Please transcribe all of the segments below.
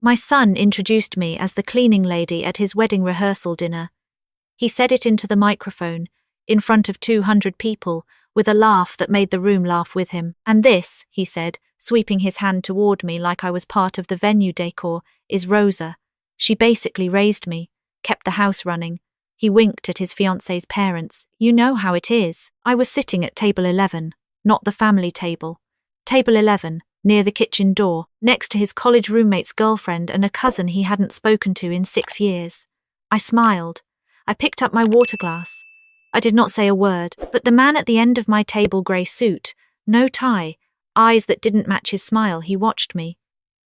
My son introduced me as the cleaning lady at his wedding rehearsal dinner. He said it into the microphone, in front of 200 people, with a laugh that made the room laugh with him. "And this," he said, sweeping his hand toward me like I was part of the venue decor, "is Rosa. She basically raised me, kept the house running." He winked at his fiancée's parents. "You know how it is." I was sitting at table 11, not the family table. Table 11, near the kitchen door, next to his college roommate's girlfriend and a cousin he hadn't spoken to in 6 years. I smiled. I picked up my water glass. I did not say a word, but the man at the end of my table, grey suit, no tie, eyes that didn't match his smile, he watched me.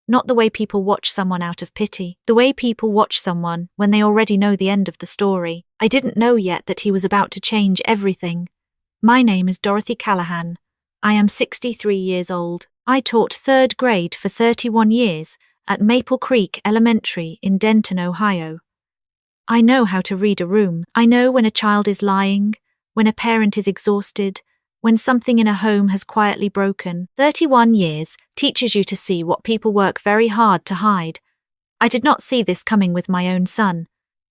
Not the way people watch someone out of pity, the way people watch someone when they already know the end of the story. I didn't know yet that he was about to change everything. "My name is Dorothy Callahan. I am 63 years old. I taught 3rd grade for 31 years at Maple Creek Elementary in Denton, Ohio. I know how to read a room. I know when a child is lying, when a parent is exhausted, when something in a home has quietly broken. 31 years teaches you to see what people work very hard to hide. I did not see this coming with my own son.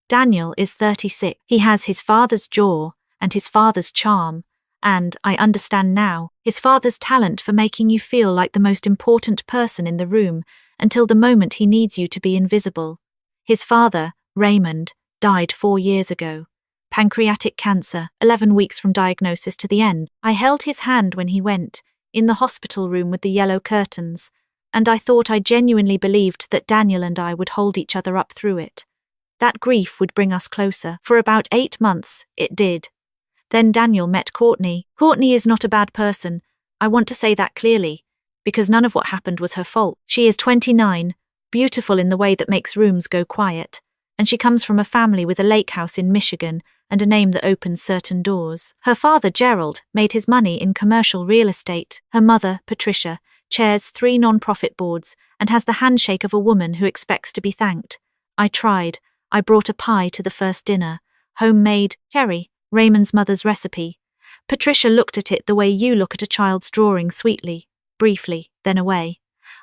Daniel is 36. He has his father's jaw and his father's charm, and, I understand now, his father's talent for making you feel like the most important person in the room until the moment he needs you to be invisible. His father, Raymond, died 4 years ago. Pancreatic cancer, 11 weeks from diagnosis to the end. I held his hand when he went, in the hospital room with the yellow curtains, and I thought I genuinely believed that Daniel and I would hold each other up through it. That grief would bring us closer. For about 8 months, it did. Then Daniel met Courtney. Courtney is not a bad person. I want to say that clearly, because none of what happened was her fault. She is 29, beautiful in the way that makes rooms go quiet, and she comes from a family with a lake house in Michigan and a name that opens certain doors. Her father, Gerald, made his money in commercial real estate. Her mother, Patricia, chairs 3 non-profit boards and has the handshake of a woman who expects to be thanked. I tried. I brought a pie to the first dinner, homemade, cherry, Raymond's mother's recipe. Patricia looked at it the way you look at a child's drawing, sweetly, briefly, then away.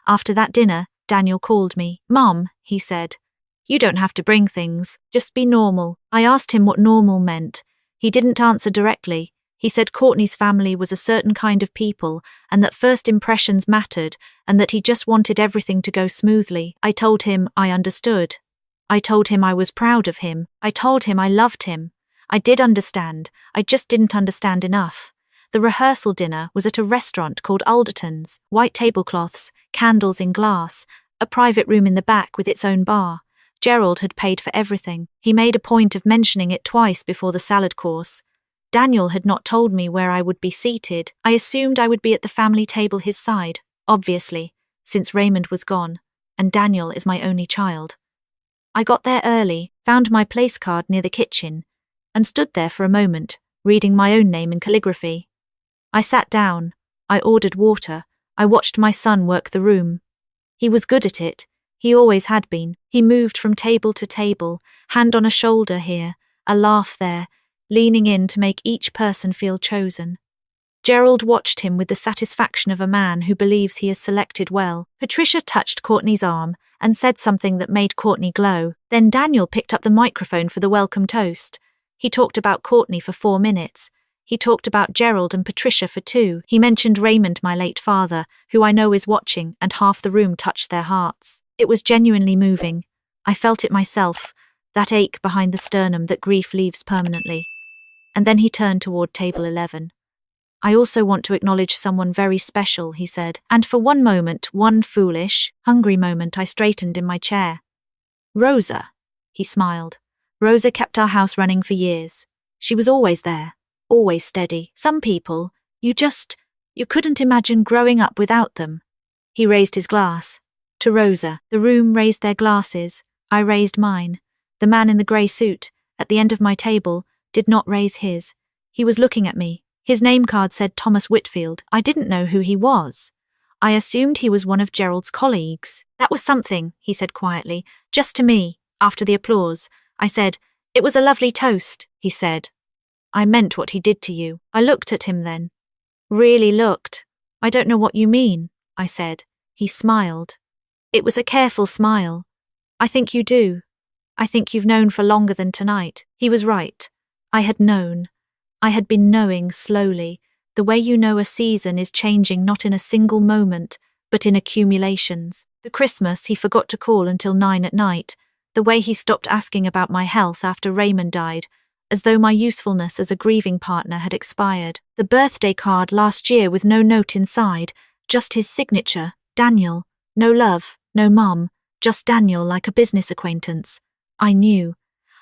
After that dinner, Daniel called me. "Mom," he said. "You don't have to bring things, just be normal." I asked him what normal meant. He didn't answer directly. He said Courtney's family was a certain kind of people and that first impressions mattered and that he just wanted everything to go smoothly. I told him I understood. I told him I was proud of him. I told him I loved him. I did understand, I just didn't understand enough. The rehearsal dinner was at a restaurant called Alderton's, white tablecloths, candles in glass, a private room in the back with its own bar. Gerald had paid for everything. He made a point of mentioning it twice before the salad course. Daniel had not told me where I would be seated. I assumed I would be at the family table his side, obviously, since Raymond was gone, and Daniel is my only child. I got there early, found my place card near the kitchen, and stood there for a moment, reading my own name in calligraphy. I sat down. I ordered water. I watched my son work the room. He was good at it. He always had been. He moved from table to table, hand on a shoulder here, a laugh there, leaning in to make each person feel chosen. Gerald watched him with the satisfaction of a man who believes he has selected well. Patricia touched Courtney's arm and said something that made Courtney glow. Then Daniel picked up the microphone for the welcome toast. He talked about Courtney for 4 minutes. He talked about Gerald and Patricia for 2. He mentioned Raymond, my late father, who I know is watching, and half the room touched their hearts. It was genuinely moving. I felt it myself, that ache behind the sternum that grief leaves permanently. And then he turned toward table 11. "I also want to acknowledge someone very special," he said, and for one moment, one foolish, hungry moment, I straightened in my chair. "Rosa," he smiled. "Rosa kept our house running for years. She was always there, always steady. Some people, you couldn't imagine growing up without them." He raised his glass. To Rosa. The room raised their glasses. I raised mine. The man in the grey suit, at the end of my table, did not raise his. He was looking at me. His name card said Thomas Whitfield. I didn't know who he was. I assumed he was one of Gerald's colleagues. "That was something," he said quietly, "just to me." After the applause, I said, "It was a lovely toast," he said. "I meant what he did to you." I looked at him then. Really looked. "I don't know what you mean," I said. He smiled. It was a careful smile, I think you do. I think you've known for longer than tonight. He was right. I had known. I had been knowing slowly. The way you know a season is changing not in a single moment, but in accumulations. The Christmas he forgot to call until 9 at night. The way he stopped asking about my health after Raymond died, as though my usefulness as a grieving partner had expired. The birthday card last year with no note inside, just his signature, Daniel. No love, no mum, just Daniel like a business acquaintance. I knew.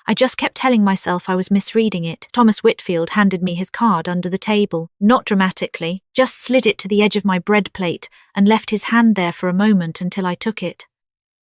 I just kept telling myself I was misreading it. Thomas Whitfield handed me his card under the table, not dramatically, just slid it to the edge of my bread plate and left his hand there for a moment until I took it.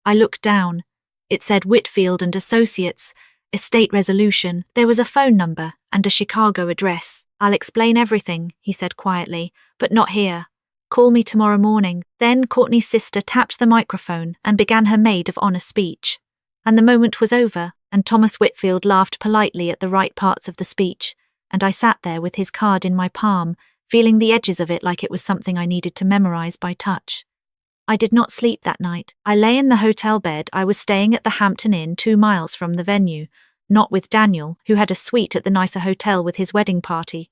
I looked down. It said Whitfield and Associates, Estate Resolution. There was a phone number and a Chicago address. I'll explain everything, he said quietly, but not here. Call me tomorrow morning. Then Courtney's sister tapped the microphone and began her maid of honor speech. And the moment was over, and Thomas Whitfield laughed politely at the right parts of the speech, and I sat there with his card in my palm, feeling the edges of it like it was something I needed to memorize by touch. I did not sleep that night. I lay in the hotel bed. I was staying at the Hampton Inn 2 miles from the venue, not with Daniel, who had a suite at the nicer hotel with his wedding party,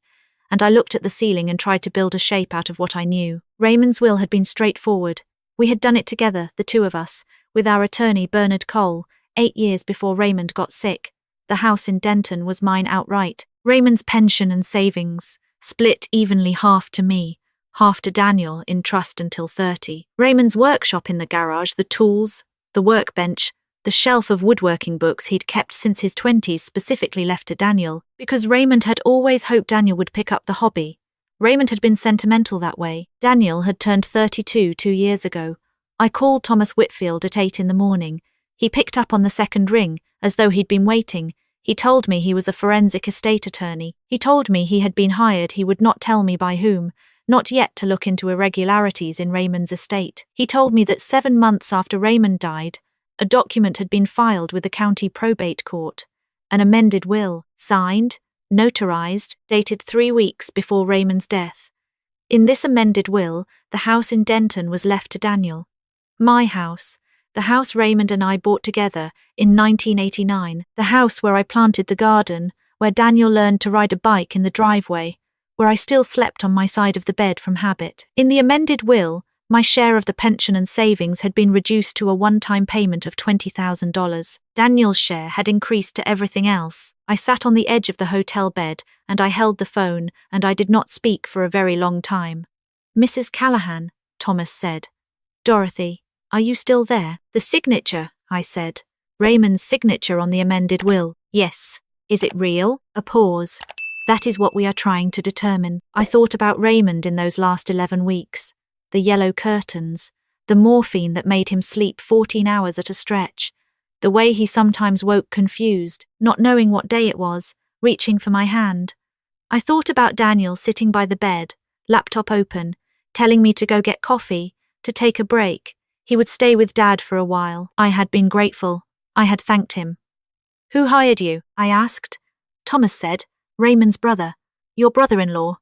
and I looked at the ceiling and tried to build a shape out of what I knew. Raymond's will had been straightforward. We had done it together, the two of us, with our attorney Bernard Cole, 8 years before Raymond got sick. The house in Denton was mine outright. Raymond's pension and savings, split evenly, half to me, half to Daniel, in trust until 30. Raymond's workshop in the garage, the tools, the workbench, the shelf of woodworking books he'd kept since his 20s specifically left to Daniel, because Raymond had always hoped Daniel would pick up the hobby. Raymond had been sentimental that way. Daniel had turned 32 2 years ago. I called Thomas Whitfield at 8 in the morning. He picked up on the second ring, as though he'd been waiting. He told me he was a forensic estate attorney. He told me he had been hired, he would not tell me by whom, not yet, to look into irregularities in Raymond's estate. He told me that 7 months after Raymond died, a document had been filed with the county probate court, an amended will, signed, notarized, dated 3 weeks before Raymond's death. In this amended will, the house in Denton was left to Daniel. My house. The house Raymond and I bought together in 1989, the house where I planted the garden, where Daniel learned to ride a bike in the driveway, where I still slept on my side of the bed from habit. In the amended will, my share of the pension and savings had been reduced to a one-time payment of $20,000. Daniel's share had increased to everything else. I sat on the edge of the hotel bed, and I held the phone, and I did not speak for a very long time. "Mrs. Callahan," Thomas said. "Dorothy, are you still there?" "The signature," I said. "Raymond's signature on the amended will." "Yes." "Is it real?" A pause. "That is what we are trying to determine." I thought about Raymond in those last 11 weeks. The yellow curtains, the morphine that made him sleep 14 hours at a stretch, the way he sometimes woke confused, not knowing what day it was, reaching for my hand. I thought about Daniel sitting by the bed, laptop open, telling me to go get coffee, to take a break. He would stay with Dad for a while. I had been grateful. I had thanked him. "Who hired you?" I asked. Thomas said, "Raymond's brother. Your brother-in-law."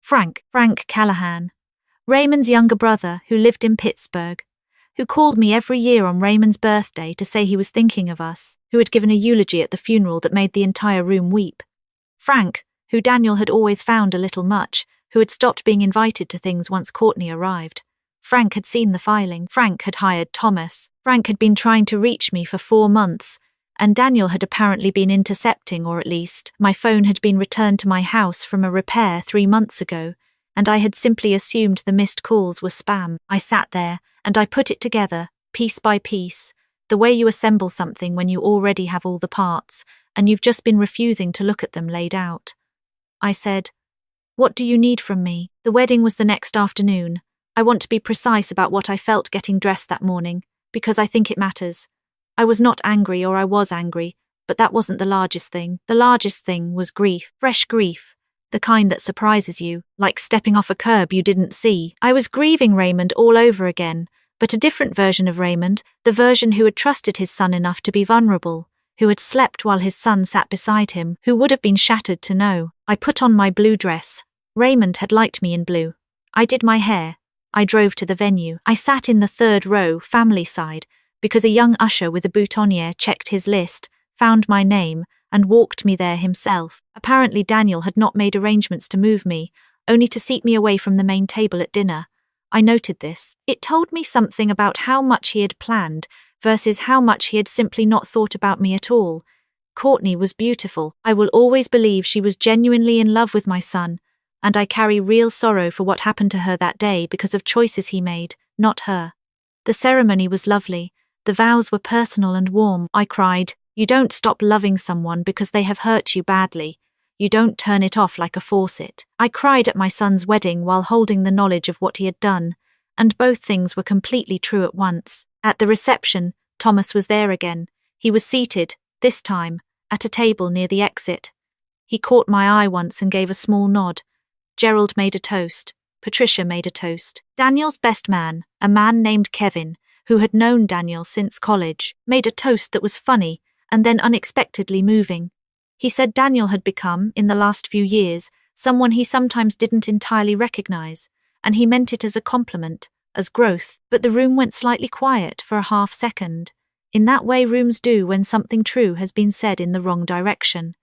Frank Callahan. Raymond's younger brother, who lived in Pittsburgh, who called me every year on Raymond's birthday to say he was thinking of us, who had given a eulogy at the funeral that made the entire room weep. Frank, who Daniel had always found a little much, who had stopped being invited to things once Courtney arrived. Frank had seen the filing. Frank had hired Thomas. Frank had been trying to reach me for 4 months, and Daniel had apparently been intercepting, or at least, my phone had been returned to my house from a repair 3 months ago, and I had simply assumed the missed calls were spam. I sat there, and I put it together, piece by piece, the way you assemble something when you already have all the parts, and you've just been refusing to look at them laid out. I said, "What do you need from me?" The wedding was the next afternoon. I want to be precise about what I felt getting dressed that morning, because I think it matters. I was not angry, or I was angry, but that wasn't the largest thing. The largest thing was grief, fresh grief, the kind that surprises you, like stepping off a curb you didn't see. I was grieving Raymond all over again, but a different version of Raymond, the version who had trusted his son enough to be vulnerable, who had slept while his son sat beside him, who would have been shattered to know. I put on my blue dress. Raymond had liked me in blue. I did my hair. I drove to the venue. I sat in the 3rd row, family side, because a young usher with a boutonniere checked his list, found my name, and walked me there himself. Apparently Daniel had not made arrangements to move me, only to seat me away from the main table at dinner. I noted this. It told me something about how much he had planned versus how much he had simply not thought about me at all. Courtney was beautiful. I will always believe she was genuinely in love with my son, and I carry real sorrow for what happened to her that day because of choices he made, not her. The ceremony was lovely. The vows were personal and warm. I cried. You don't stop loving someone because they have hurt you badly. You don't turn it off like a faucet. I cried at my son's wedding while holding the knowledge of what he had done, and both things were completely true at once. At the reception, Thomas was there again. He was seated, this time, at a table near the exit. He caught my eye once and gave a small nod. Gerald made a toast. Patricia made a toast. Daniel's best man, a man named Kevin, who had known Daniel since college, made a toast that was funny and then unexpectedly moving. He said Daniel had become, in the last few years, someone he sometimes didn't entirely recognize, and he meant it as a compliment, as growth. But the room went slightly quiet for a half second. In that way rooms do when something true has been said in the wrong direction.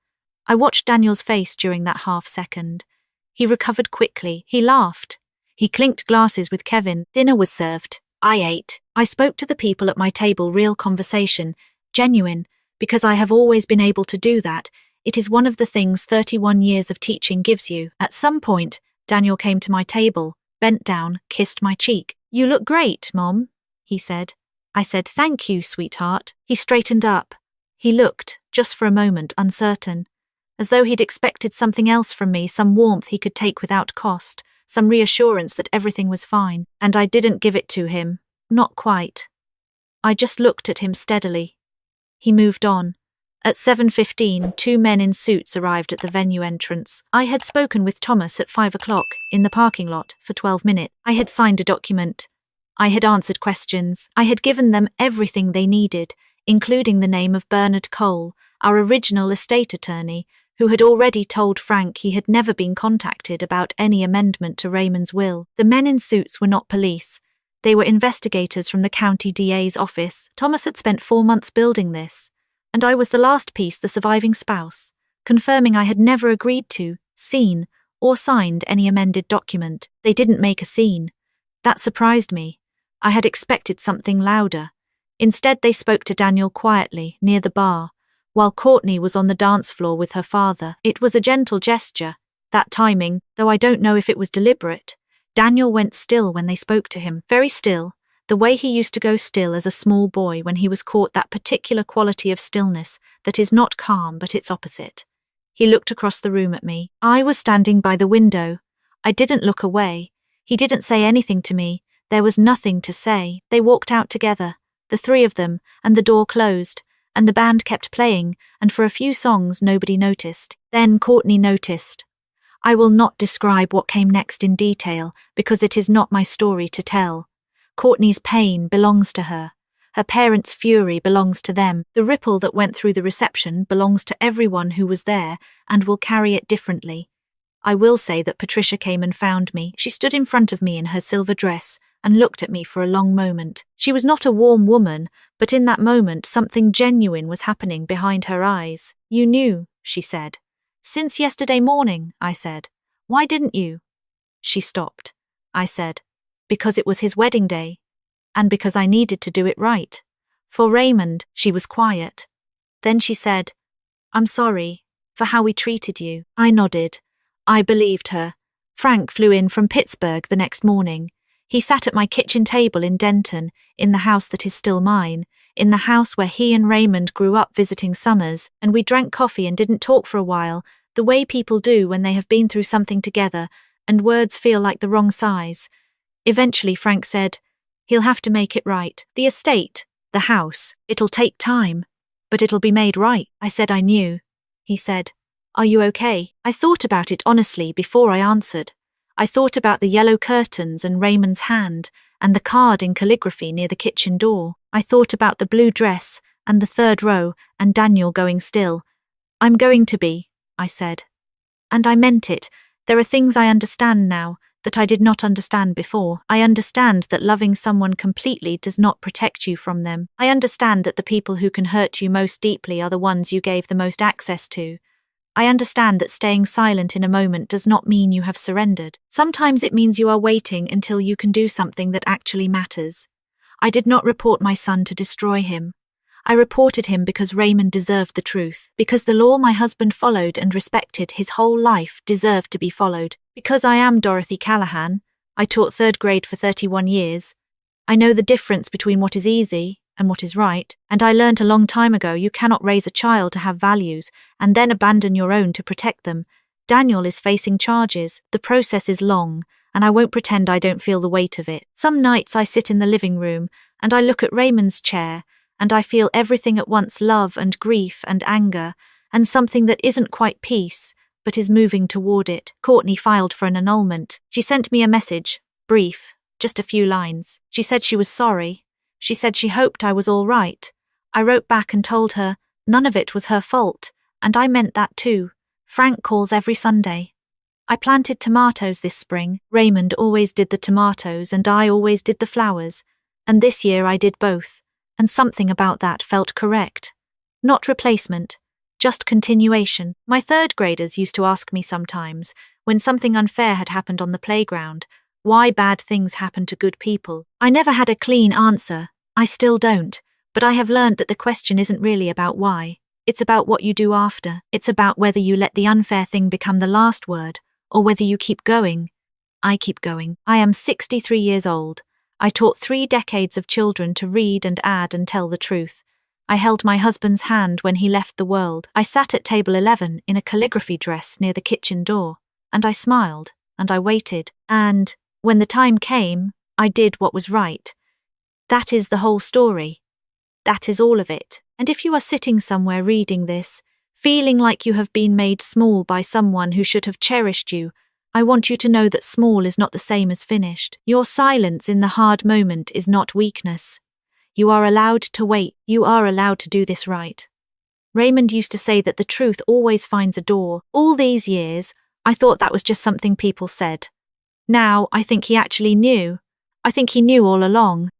I watched Daniel's face during that half second. He recovered quickly. He laughed. He clinked glasses with Kevin. Dinner was served. I ate. I spoke to the people at my table, real conversation, genuine, because I have always been able to do that. It is one of the things 31 years of teaching gives you. At some point, Daniel came to my table, bent down, kissed my cheek. You look great, Mom, he said. I said, thank you, sweetheart. He straightened up. He looked, just for a moment, uncertain, as though he'd expected something else from me, some warmth he could take without cost, some reassurance that everything was fine, and I didn't give it to him. Not quite. I just looked at him steadily. He moved on. At 7:15, 2 men in suits arrived at the venue entrance. I had spoken with Thomas at 5 o'clock, in the parking lot, for 12 minutes. I had signed a document. I had answered questions. I had given them everything they needed, including the name of Bernard Cole, our original estate attorney, who had already told Frank he had never been contacted about any amendment to Raymond's will. The men in suits were not police. They were investigators from the county DA's office. Thomas had spent 4 months building this, and I was the last piece, the surviving spouse, confirming I had never agreed to, seen, or signed any amended document. They didn't make a scene. That surprised me. I had expected something louder. Instead, they spoke to Daniel quietly, near the bar, while Courtney was on the dance floor with her father. It was a gentle gesture, that timing, though I don't know if it was deliberate. Daniel went still when they spoke to him, very still, the way he used to go still as a small boy when he was caught, that particular quality of stillness that is not calm but its opposite. He looked across the room at me. I was standing by the window. I didn't look away. He didn't say anything to me. There was nothing to say. They walked out together, the 3 of them, and the door closed, and the band kept playing, and for a few songs nobody noticed. Then Courtney noticed. I will not describe what came next in detail, because it is not my story to tell. Courtney's pain belongs to her. Her parents' fury belongs to them. The ripple that went through the reception belongs to everyone who was there, and will carry it differently. I will say that Patricia came and found me. She stood in front of me in her silver dress, and looked at me for a long moment. She was not a warm woman, but in that moment something genuine was happening behind her eyes. You knew, she said. Since yesterday morning, I said. Why didn't you? She stopped. I said, because it was his wedding day, and because I needed to do it right. For Raymond. She was quiet. Then she said, I'm sorry for how we treated you. I nodded. I believed her. Frank flew in from Pittsburgh the next morning. He sat at my kitchen table in Denton, in the house that is still mine, in the house where he and Raymond grew up visiting summers, and we drank coffee and didn't talk for a while, the way people do when they have been through something together, and words feel like the wrong size. Eventually Frank said, he'll have to make it right. The estate, the house, it'll take time, but it'll be made right. I said I knew. He said, are you okay? I thought about it honestly before I answered. I thought about the yellow curtains and Raymond's hand, and the card in calligraphy near the kitchen door. I thought about the blue dress, and the 3rd row, and Daniel going still. I'm going to be, I said. And I meant it. There are things I understand now, that I did not understand before. I understand that loving someone completely does not protect you from them. I understand that the people who can hurt you most deeply are the ones you gave the most access to. I understand that staying silent in a moment does not mean you have surrendered. Sometimes it means you are waiting until you can do something that actually matters. I did not report my son to destroy him. I reported him because Raymond deserved the truth, because the law my husband followed and respected his whole life deserved to be followed. Because I am Dorothy Callahan, I taught third grade for 31 years. I know the difference between what is easy and what is right, and I learnt a long time ago you cannot raise a child to have values and then abandon your own to protect them. Daniel is facing charges. The process is long, and I won't pretend I don't feel the weight of it. Some nights I sit in the living room and I look at Raymond's chair, and I feel everything at once, love and grief and anger, and something that isn't quite peace, but is moving toward it. Courtney filed for an annulment. She sent me a message, brief, just a few lines. She said she was sorry. She said she hoped I was all right. I wrote back and told her none of it was her fault, and I meant that too. Frank calls every Sunday. I planted tomatoes this spring. Raymond always did the tomatoes and I always did the flowers, and this year I did both. And something about that felt correct. Not replacement, just continuation. My third graders used to ask me sometimes, when something unfair had happened on the playground, why bad things happen to good people. I never had a clean answer. I still don't, but I have learned that the question isn't really about why. It's about what you do after. It's about whether you let the unfair thing become the last word, or whether you keep going. I keep going. I am 63 years old. I taught 3 decades of children to read and add and tell the truth. I held my husband's hand when he left the world. I sat at table 11 in a calligraphy dress near the kitchen door, and I smiled, and I waited, and, when the time came, I did what was right. That is the whole story. That is all of it. And if you are sitting somewhere reading this, feeling like you have been made small by someone who should have cherished you, I want you to know that small is not the same as finished. Your silence in the hard moment is not weakness. You are allowed to wait. You are allowed to do this right. Raymond used to say that the truth always finds a door. All these years, I thought that was just something people said. Now, I think he actually knew. I think he knew all along.